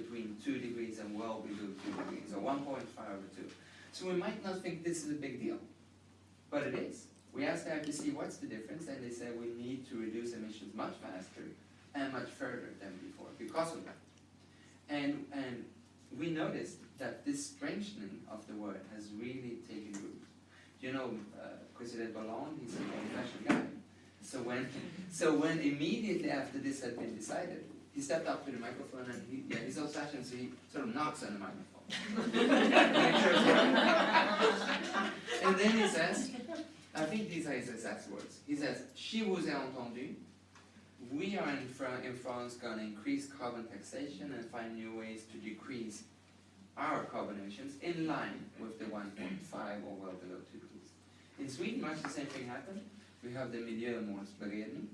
between 2 degrees and well below 2 degrees, or 1.5/2. So we might not think this is a big deal, but it is. We asked the IPCC what's the difference, and they said we need to reduce emissions much faster and much further than before because of that. And we noticed that this strengthening of the word has really taken root. You know, President Hollande, he's an old-fashioned guy. So when immediately after this had been decided, he stepped up to the microphone and he's old-fashioned, so he sort of knocks on the microphone. And then he says, I think these are his exact words. He says, "Je vous ai entendu. We are in France going to increase carbon taxation and find new ways to decrease our carbon emissions in line with the 1.5 or well below 2 degrees." In Sweden, much the same thing happened. We have the Miljömålsberedning,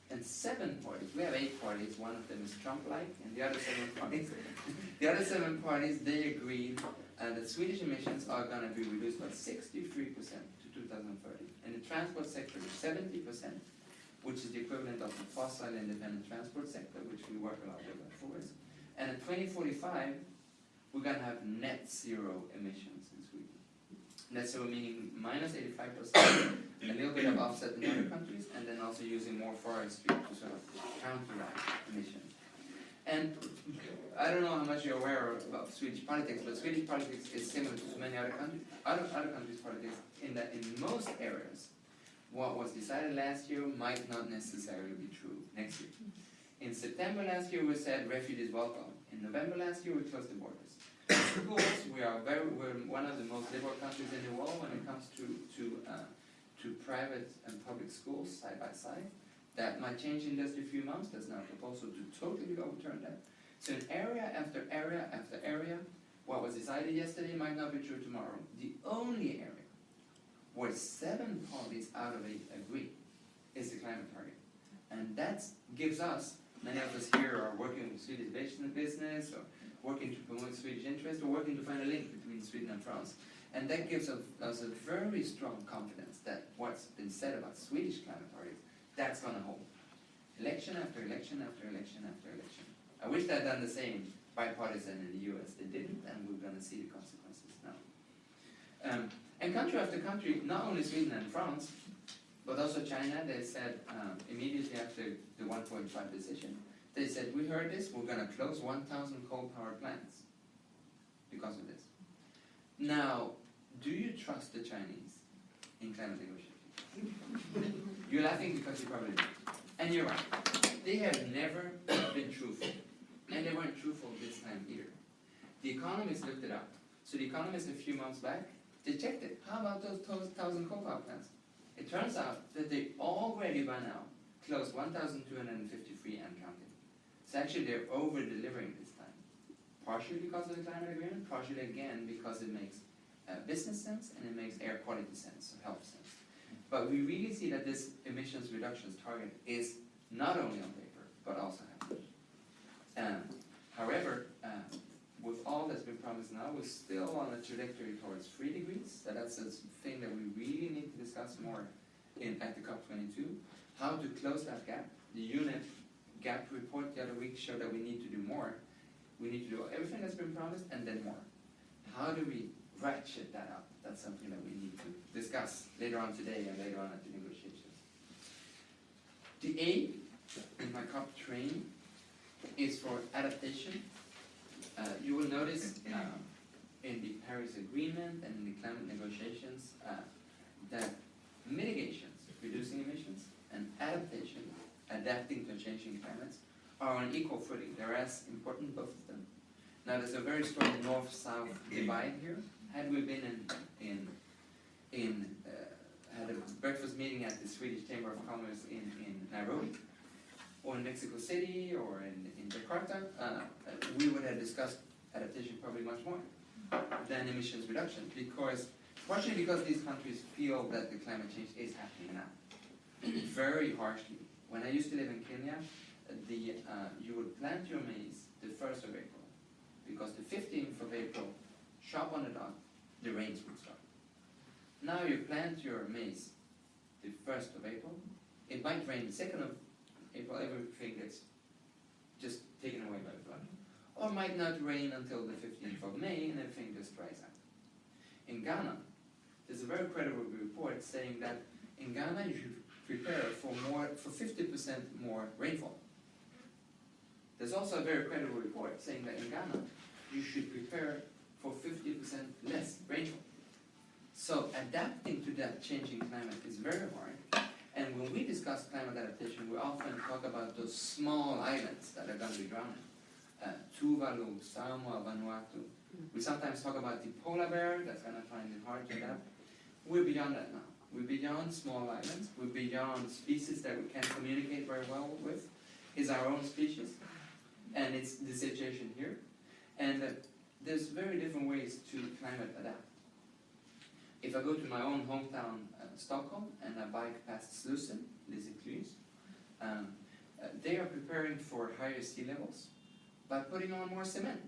and 7 parties. We have 8 parties. One of them is Trump-like, and the other 7 parties, they agreed that Swedish emissions are going to be reduced by 63% to 2030. In the transport sector, 70%, which is the equivalent of the fossil-independent transport sector, which we work a lot with afterwards. And in 2045, we're going to have net zero emissions in Sweden. Net zero meaning minus 85%, a little bit of offset in other countries, and then also using more forestry to sort of counteract emissions. And I don't know how much you're aware of Swedish politics, but Swedish politics is similar to many other countries, other countries' politics, in that in most areas, what was decided last year might not necessarily be true next year. In September last year, we said refugees welcome. In November last year, we closed the borders. Schools, we're one of the most liberal countries in the world when it comes to private and public schools side by side. That might change in just a few months. There's now a proposal to totally overturn that. So in area after area after area, what was decided yesterday might not be true tomorrow. The only area where 7 parties out of 8 agree is the climate target. And that gives us, many of us here are working with Swedish business, or working to promote Swedish interest, or working to find a link between Sweden and France. And that gives us a very strong confidence that what's been said about Swedish climate targets, that's going to hold. Election after election after election after election. I wish they'd done the same bipartisan in the US. They didn't, and we're going to see the consequences now. And country after country, not only Sweden and France, but also China, they said immediately after the 1.5 decision, they said, we heard this, we're going to close 1,000 coal power plants because of this. Now, do you trust the Chinese in climate negotiations? You're laughing because you probably do. And you're right. They have never been truthful. And they weren't truthful this time either. The Economist looked it up. So the Economist a few months back, they checked it. How about those 1,000 coal power plants? It turns out that they already by now closed 1,253 and counting. So actually they're over-delivering this time. Partially because of the climate agreement, partially again because it makes business sense and it makes air quality sense, so health sense. But we really see that this emissions reductions target is not only on paper, but also happening. However, with all that's been promised now, we're still on a trajectory towards 3 degrees. So that's a thing that we really need to discuss more at the COP22. How to close that gap. The UNEP gap report the other week showed that we need to do more. We need to do everything that's been promised and then more. How do we ratchet that up? That's something that we need to discuss later on today and later on at the negotiations. The A in my COP training is for adaptation. You will notice in the Paris Agreement and in the climate negotiations that mitigations, reducing emissions, and adaptation, adapting to changing climates, are on equal footing. They're as important, both of them. Now there's a very strong north-south divide here. Had we been had a breakfast meeting at the Swedish Chamber of Commerce in Nairobi, or in Mexico City, or in Jakarta, we would have discussed adaptation probably much more than emissions reduction, partially because these countries feel that the climate change is happening now, very harshly. When I used to live in Kenya, you would plant your maize the 1st of April, because the 15th of April, sharp on the dot, the rains would start. Now you plant your maize the 1st of April, it might rain the 2nd of April, everything gets just taken away by the flood. or might not rain until the 15th of May, and everything just dries out. In Ghana, there's a very credible report saying that in Ghana you should prepare for 50% more rainfall. There's also a very credible report saying that in Ghana you should prepare for 50% less rainfall. So adapting to that changing climate is very hard. And when we discuss climate adaptation, we often talk about those small islands that are going to be drowning. Tuvalu, Samoa, Vanuatu. We sometimes talk about the polar bear that's going to find it hard to adapt. We're beyond that now. We're beyond small islands. We're beyond species that we can't communicate very well with. It's our own species. And it's the situation here. And there's very different ways to climate adapt. If I go to my own hometown, Stockholm, and I bike past Slussen, they are preparing for higher sea levels by putting on more cement.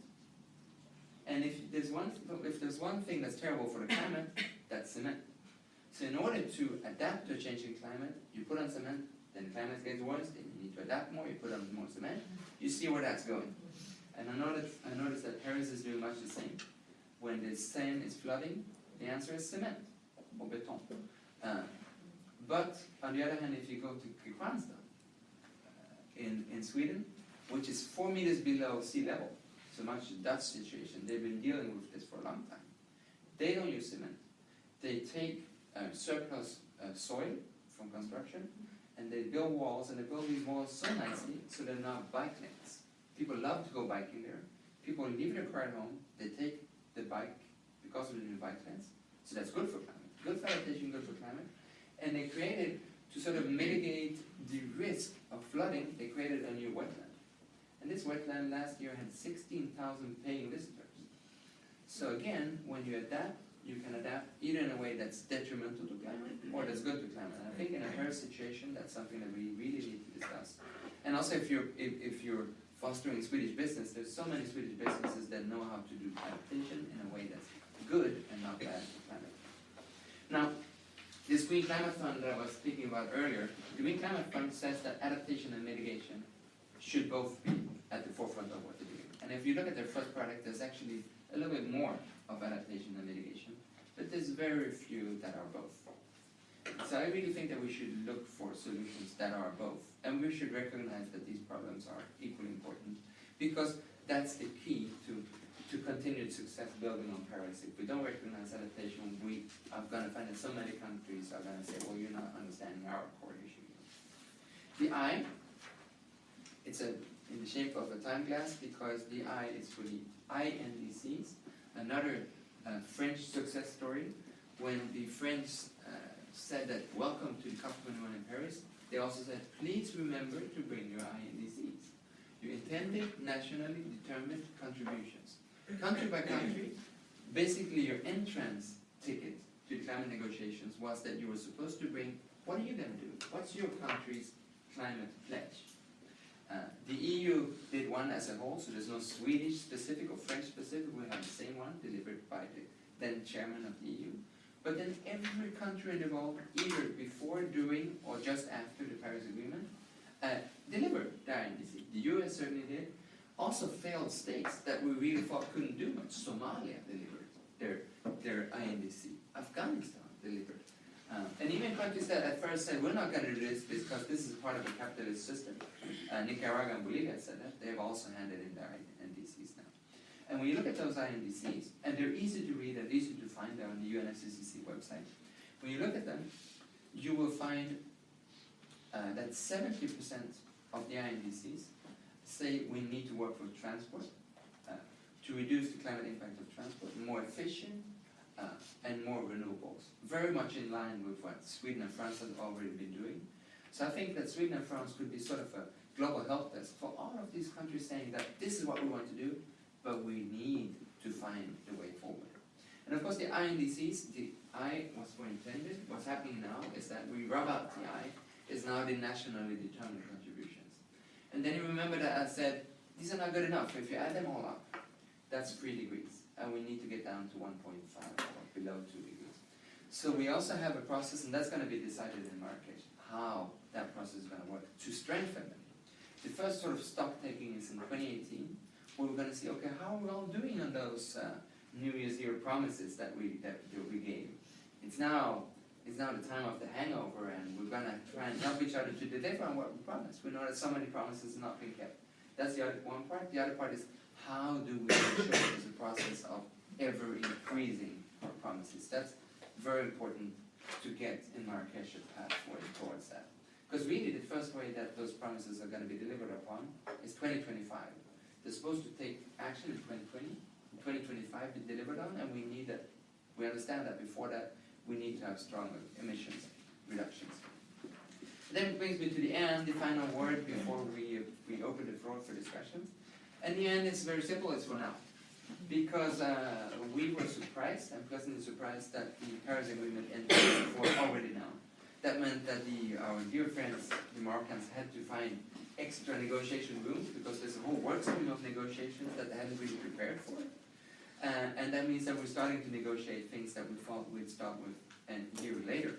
And if there's one thing that's terrible for the climate, that's cement. So in order to adapt to a changing climate, you put on cement, then the climate gets worse, then you need to adapt more, you put on more cement. You see where that's going. And I noticed that Paris is doing much the same. When the Seine is flooding, the answer is cement, or beton. But on the other hand, if you go to Kristianstad, in Sweden, which is 4 meters below sea level, so much the Dutch situation, they've been dealing with this for a long time. They don't use cement. They take surplus soil from construction, and they build walls, and they build these walls so nicely, so they're not bike lanes. People love to go biking there. People leave their car at home, they take the bike because of the new bike lanes, so that's good for climate. Good for adaptation, good for climate. And they created, to sort of mitigate the risk of flooding, they created a new wetland. And this wetland last year had 16,000 paying visitors. So again, when you adapt, you can adapt either in a way that's detrimental to climate or that's good to climate. And I think in a Paris situation, that's something that we really need to discuss. And also if you're fostering Swedish business, there's so many Swedish businesses that know how to do adaptation in a way that's good and not bad for climate. Now, this Green Climate Fund that I was speaking about earlier, the Green Climate Fund says that adaptation and mitigation should both be at the forefront of what they're doing. And if you look at their first product, there's actually a little bit more of adaptation and mitigation, but there's very few that are both. So I really think that we should look for solutions that are both, and we should recognize that these problems are equally important, because that's the key to continued success building on Paris. If we don't recognize adaptation, we are going to find that so many countries are going to say, well, you're not understanding our core issue. The I, it's in the shape of a time glass, because the I is for the INDCs, another French success story. When the French said that welcome to the COP21 in Paris, they also said, please remember to bring your INDCs, your intended nationally determined contributions. Country by country, basically your entrance ticket to climate negotiations was that you were supposed to bring, what are you going to do? What's your country's climate pledge? The EU did one as a whole, so there's no Swedish specific or French specific. We have the same one delivered by the then chairman of the EU. But then every country in the world, either before, during, or just after the Paris Agreement, delivered their INDC. The US certainly did. Also failed states that we really thought couldn't do much. Somalia delivered their INDC. Afghanistan delivered. And even countries that at first said, we're not going to do this because this is part of a capitalist system. Nicaragua and Bolivia said that. They have also handed in their INDCs now. And when you look at those INDCs, and they're easy to read and easy to find, they're on the UNFCCC website. When you look at them, you will find that 70% of the INDCs say we need to work with transport to reduce the climate impact of transport, more efficient and more renewables. Very much in line with what Sweden and France have already been doing. So I think that Sweden and France could be sort of a global help desk for all of these countries saying that this is what we want to do, but we need to find the way forward. And of course the INDCs, the I was for intended. What's happening now is that we rub out the I, is now the nationally determined contributions. And then you remember that I said, these are not good enough. If you add them all up, that's 3 degrees. And we need to get down to 1.5 or below 2 degrees. So we also have a process, and that's going to be decided in Marrakesh, how that process is going to work, to strengthen them. The first sort of stock taking is in 2018, we're going to see, okay, how are we all doing on those New Year's Eve promises that we gave? It's now the time of the hangover, and we're going to try and help each other to deliver on what we promised. We know that so many promises have not been kept. That's the other one part. The other part is, how do we ensure there's a process of ever increasing our promises? That's very important to get in Marrakesh a pathway towards that. Because really the first way that those promises are going to be delivered upon is 2025. They're supposed to take action in 2020, in 2025 be delivered on, and we understand that before that we need to have stronger emissions reductions. Then it brings me to the end, the final word before we open the floor for discussions. And the end is very simple, it's for now. Because we were surprised, and pleasantly surprised, that the Paris Agreement ended already now. That meant that our dear friends, the Moroccans, had to find extra negotiation rooms, because there's a whole work stream of negotiations that they hadn't really prepared for. And that means that we're starting to negotiate things that we thought we'd start with a year later.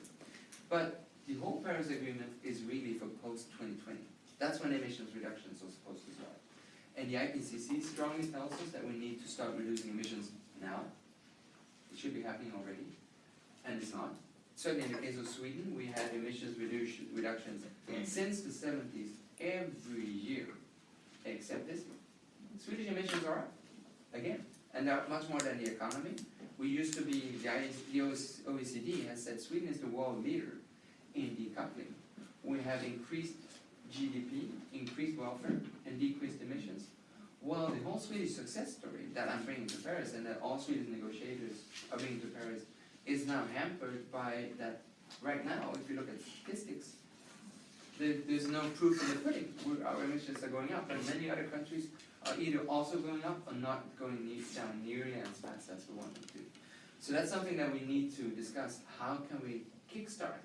But the whole Paris Agreement is really for post-2020. That's when emissions reductions are supposed to start. And the IPCC strongly tells us that we need to start reducing emissions now. It should be happening already, and it's not. Certainly in the case of Sweden, we had emissions reductions since the 70s every year, except this year. Swedish emissions are up, again, and they're up much more than the economy. We used to be, the OECD has said Sweden is the world leader in decoupling. We have increased GDP, increased welfare, and decreased emissions. Well, the whole Swedish success story that I'm bringing to Paris, and that all Swedish negotiators are bringing to Paris, is now hampered by that. Right now, if you look at statistics, there's no proof in the pudding. Our emissions are going up, and many other countries are either also going up or not going down nearly as fast as we want them to. So that's something that we need to discuss. How can we kickstart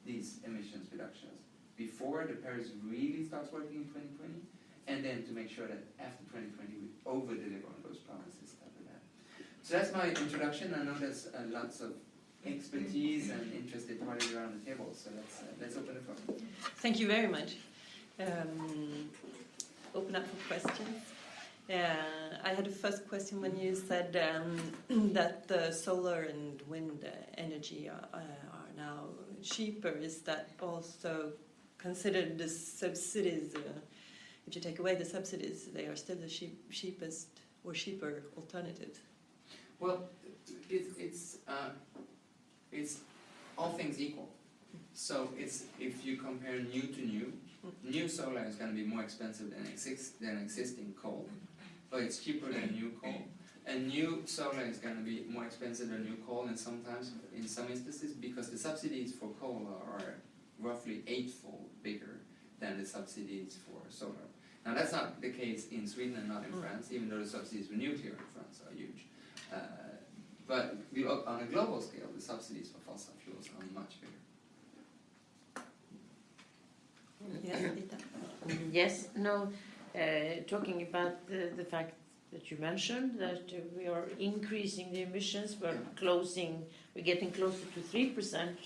these emissions reductions before the Paris really starts working in 2020, and then to make sure that after 2020 we over-deliver on those promises that we have. So that's my introduction. I know there's lots of expertise and interested parties around the table, so let's open the floor. Thank you very much. Open up for questions. I had a first question when you said that the solar and wind energy are now cheaper. Is that also considered the subsidies? If you take away the subsidies, they are still the cheapest or cheaper alternative. Well, it's all things equal. So it's, if you compare new to new solar is going to be more expensive than existing coal, but it's cheaper than new coal. And new solar is going to be more expensive than new coal, and sometimes, in some instances, because the subsidies for coal are roughly 8-fold bigger than the subsidies for solar. Now that's not the case in Sweden and not in France, even though the subsidies for nuclear in France are huge. But on a global scale, the subsidies for fossil fuels are much bigger. Yes, no, talking about the fact that you mentioned, that we are increasing the emissions, we're getting closer to 3%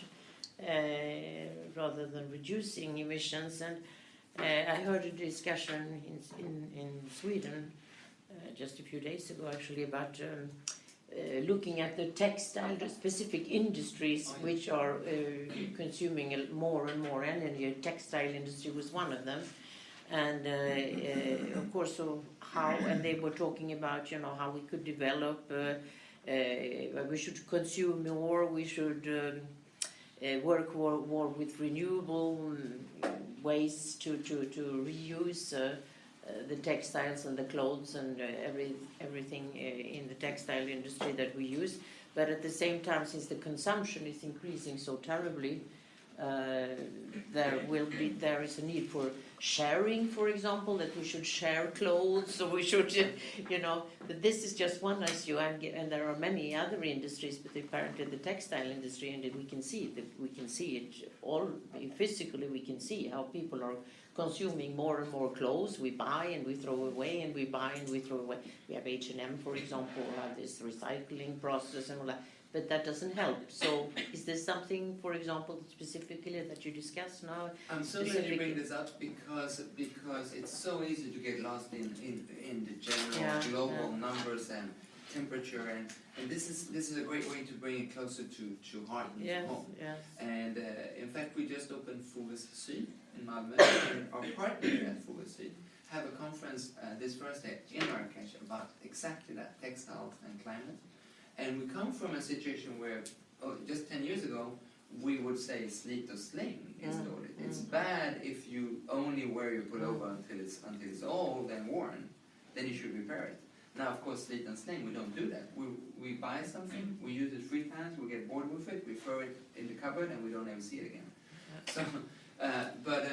rather than reducing emissions. And I heard a discussion in Sweden just a few days ago, actually, about looking at the textile specific industries which are consuming more and more energy. Textile industry was one of them, and of course, so and they were talking about, you know, how we could develop, we should consume more, we should work more with renewable ways to reuse the textiles and the clothes and everything in the textile industry that we use. But at the same time, since the consumption is increasing so terribly, there is a need for sharing, for example, that we should share clothes, or we should, you know, but this is just one issue, and there are many other industries, but apparently the textile industry, and we can see it all physically. We can see how people are consuming more and more clothes. We buy and we throw away, and we buy and we throw away. We have H&M, for example, have this recycling process and all that. but that doesn't help. So is there something, for example, specifically that you discuss now? I'm so glad you bring this up because it's so easy to get lost in the general global numbers and temperature, and this is a great way to bring it closer to heart and to home. Yes. And in fact, we just opened Suédoise Syd in Malmö, and our partner at Suédoise Syd have a conference this Thursday in Marrakesh about exactly that, textiles and climate. And we come from a situation where just 10 years ago we would say slit or sling installed it. It's bad if you only wear your pullover until it's old and worn, then you should repair it. Now, of course, slit and sling, we don't do that. We buy something, we use it 3 times, we get bored with it, we throw it in the cupboard, and we don't ever see it again. So, but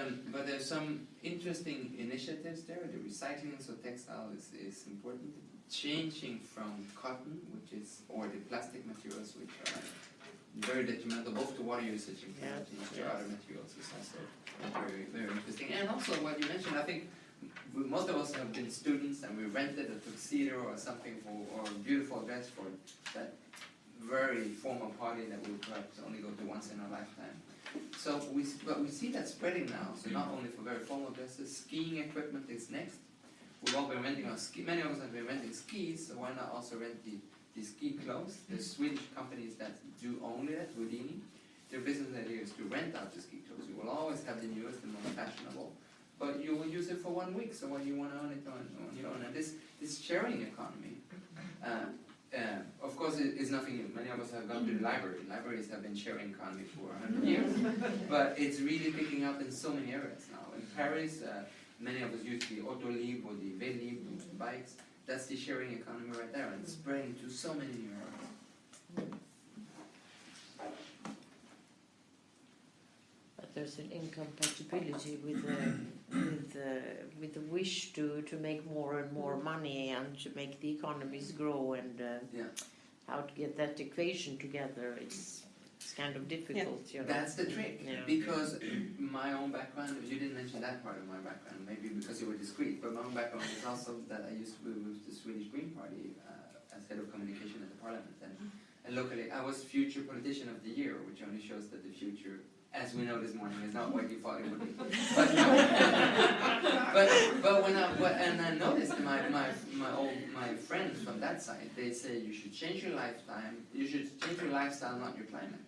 there's some interesting initiatives there. The recycling of textile is important. Changing from cotton, or the plastic materials, which are very detrimental both to water usage and climate change, to other materials is also very, very interesting. And also what you mentioned, I think most of us have been students and we rented a tuxedo or something or a beautiful dress for that very formal party that we would perhaps only go to once in a lifetime. So but we see that spreading now. So not only for very formal dresses, skiing equipment is next. We've all been renting our ski. Many of us have been renting skis, so why not also rent the ski clothes? There's Swedish companies that do only that, Houdini. Their business idea is to rent out the ski clothes. You will always have the newest and most fashionable, but you will use it for 1 week, so when you want to own it on your own. And this sharing economy, of course, is nothing new. Many of us have gone to the library. Libraries have been sharing economy for 100 years, but it's really picking up in so many areas now. In Paris, many of us use the auto libre or the vélo libre bikes. That's the sharing economy right there, and it's spreading to so many new areas. But there's an incompatibility with the wish to make more and more money and to make the economies grow, and how to get that equation together. It's kind of difficult. You know. That's the trick, because my own background, you didn't mention that part of my background, maybe because you were discreet, but my own background is also that I used to be with the Swedish Green Party as head of communication at the parliament, and locally I was future politician of the year, which only shows that the future, as we know this morning, is not what you thought it would be. But when I noticed my friends from that side, they say you should change your lifestyle, not your climate.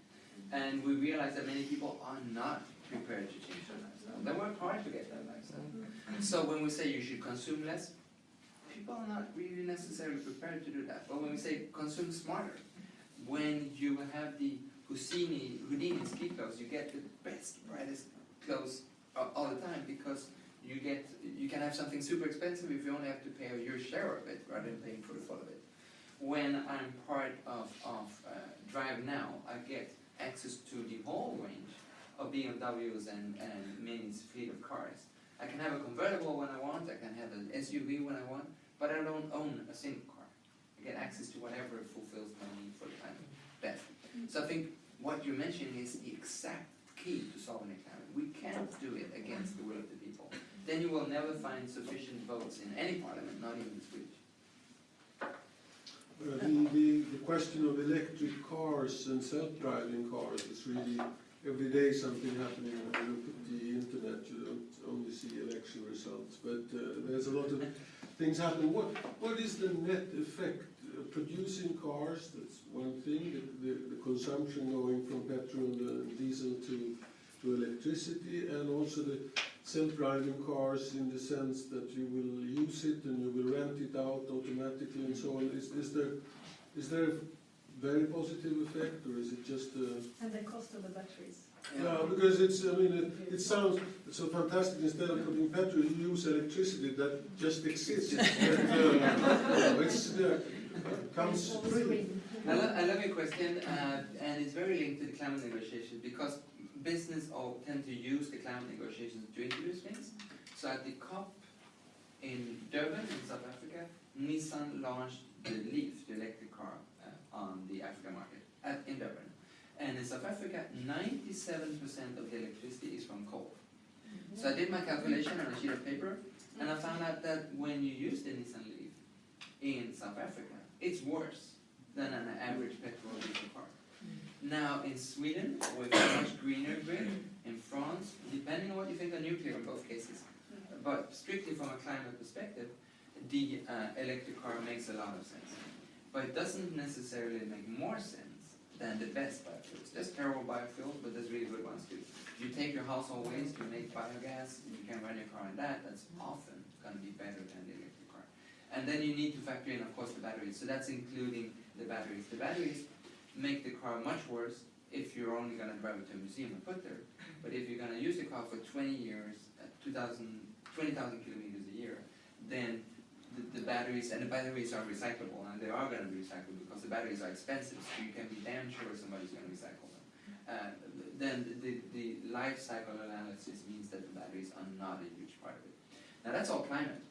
And we realized that many people are not prepared to change their lifestyle. They work hard to get that lifestyle. So when we say you should consume less, people are not really necessarily prepared to do that. But when we say consume smarter, when you have the Houdini ski clothes, you get the best, brightest clothes all the time, because you can have something super expensive if you only have to pay your share of it rather than paying for the full of it. When I'm part of Drive Now, I get access to the whole range of BMWs and Mini's fleet of cars. I can have a convertible when I want, I can have an SUV when I want, but I don't own a single car. I get access to whatever fulfills my need for the time best. So I think what you're mentioning is the exact key to solving the climate. We can't do it against the will of the people. Then you will never find sufficient votes in any parliament, not even the Swedish. The question of electric cars and self-driving cars is really every day something happening. When you look at the internet, you don't only see election results, but there's a lot of things happening. What is the net effect? Producing cars, that's one thing, the consumption going from petrol and diesel to electricity, and also the self-driving cars in the sense that you will use it and you will rent it out automatically and so on. Is there a very positive effect, or is it just And the cost of the batteries. Yeah, because it sounds so fantastic. Instead of putting petrol, you use electricity that just exists. Comes free. I love your question, and it's very linked to the climate negotiations, because business all tend to use the climate negotiations to introduce things. So at the COP in Durban, in South Africa, Nissan launched the Leaf, the electric car, on the African market in Durban. And in South Africa, 97% of the electricity is from coal. So I did my calculation on a sheet of paper, and I found out that when you use the Nissan Leaf in South Africa, it's worse than an average petrol or diesel car. Now, in Sweden, with a much greener grid, in France, depending on what you think of nuclear in both cases, but strictly from a climate perspective, the electric car makes a lot of sense. But it doesn't necessarily make more sense than the best biofuels. There's terrible biofuels, but there's really good ones too. You take your household waste, you make biogas, you can run your car on that, that's often going to be better than the electric car. And then you need to factor in, of course, the batteries. So that's including the batteries. The batteries make the car much worse if you're only going to drive it to a museum and put there. But if you're going to use the car for 20 years, 20,000 kilometers a year, then the batteries, and the batteries are recyclable, and they are going to be recycled because the batteries are expensive, so you can be damn sure somebody's going to recycle them. Then the life cycle analysis means that the batteries are not a huge part of it. Now that's all climate.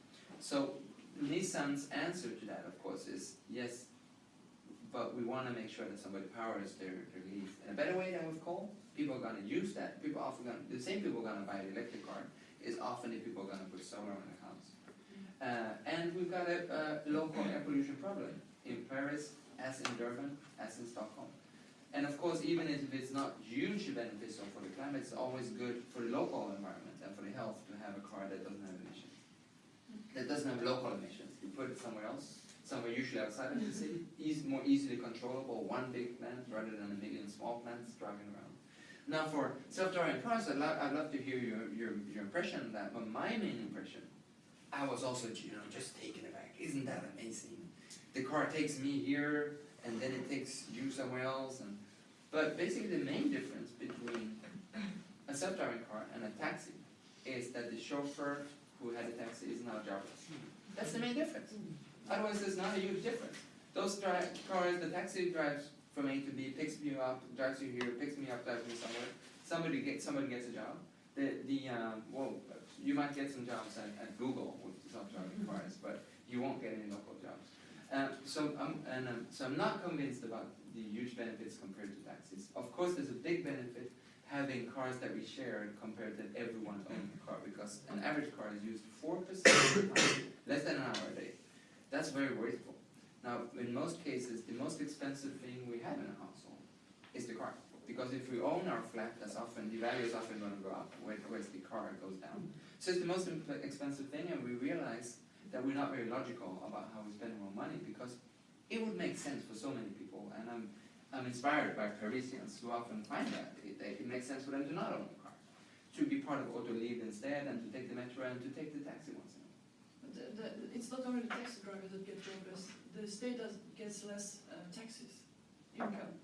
So Nissan's answer to that, of course, is yes, but we want to make sure that somebody powers their Leaf in a better way than with coal. People are going to use that. People often the same people are going to buy the electric car is often the people are going to put solar on the house. And we've got a local air pollution problem in Paris, as in Durban, as in Stockholm. And of course, even if it's not hugely beneficial for the climate, it's always good for the local environment and for the health to have a car that doesn't have emissions. That doesn't have local emissions. You put it somewhere else, somewhere usually outside of the city, more easily controllable, one big plant rather than a million small plants driving around. Now for self-driving cars, I'd love to hear your impression of that, but my main impression, I was also just taken aback. Isn't that amazing? The car takes me here, and then it takes you somewhere else. But basically the main difference between a self-driving car and a taxi is that the chauffeur who had a taxi is now jobless. That's the main difference. Otherwise there's not a huge difference. Those cars, the taxi drives from A to B, picks you up, drives you here, picks me up, drives me somewhere. Somebody gets a job. Well, you might get some jobs at Google with self-driving cars, but you won't get any local jobs. So I'm not convinced about the huge benefits compared to taxis. Of course, there's a big benefit having cars that we share compared to everyone owning a car, because an average car is used 4% of the time, less than an hour a day. That's very wasteful. Now, in most cases, the most expensive thing we have in a household is the car. Because if we own our flat, the value is often going to go up, whereas the car goes down. So it's the most expensive thing, and we realize that we're not very logical about how we spend our money, because it would make sense for so many people, and I'm inspired by Parisians who often find that it makes sense for them to not own a car, to be part of Autoliv instead, and to take the metro and to take the taxi once in a while. It's not only the taxi drivers that get jobless. The state gets less taxes income.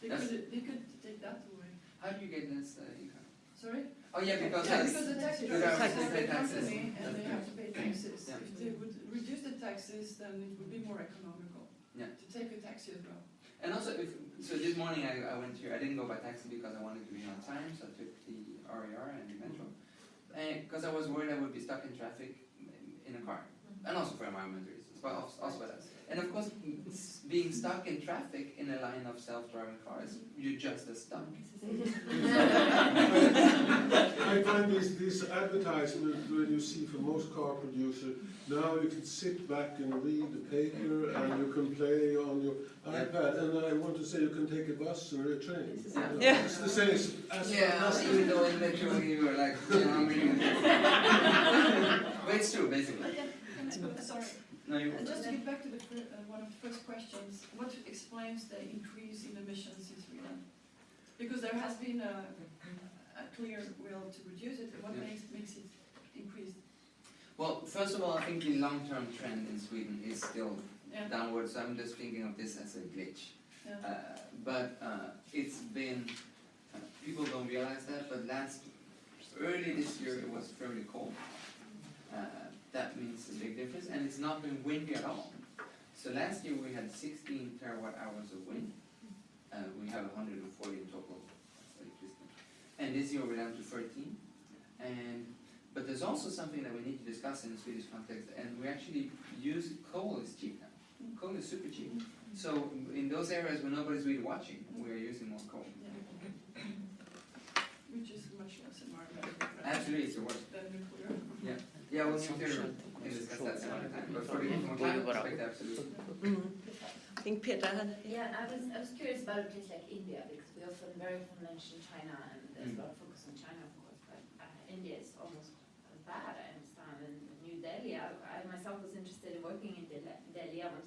They could take that away. How do you get this income? Sorry? Oh yeah, because the taxi drivers have pay a taxes. company and they have to pay taxes. Yeah. If they would reduce the taxes, then it would be more economical to take a taxi as well. And also, so this morning I went here. I didn't go by taxi because I wanted to be on time, so I took the RER and the metro. Because I was worried I would be stuck in traffic in a car, and also for environmental reasons, but also for that. And of course, being stuck in traffic in a line of self-driving cars, you're just as stuck. I find these advertisements when you see for most car producers, now you can sit back and read the paper and you can play on your iPad, and I want to say you can take a bus or a train. Yeah. It's the same as Even though in metro you were like, I'm reading it. But it's true, basically. Sorry. No, Just to get back to one of the first questions, what explains the increase in emissions in Sweden? Because there has been a clear will to reduce it. What makes it increase? Well, first of all, I think the long-term trend in Sweden is still downwards. So I'm just thinking of this as a glitch. Yeah. But it's been, people don't realize that, but early this year it was fairly cold. That means a big difference, and it's not been windy at all. So last year we had 16 terawatt hours of wind. We have 140 in total electricity. And this year we're down to 13. But there's also something that we need to discuss in the Swedish context, and we actually use coal is cheap now. Coal is super cheap. So in those areas where nobody's really watching, we are using more coal. Yeah. Which is much less environmental. Absolutely, it's the worst. Than nuclear. Yeah. Yeah, well, nuclear, we can discuss that some other time, but from a climate perspective, absolutely. think Peter had. Yeah, I was curious about a place like India, because we very often mention China, and there's a lot of focus on China, of course, but India is almost as bad, I understand, in New Delhi. I myself was interested in working in Delhi. I went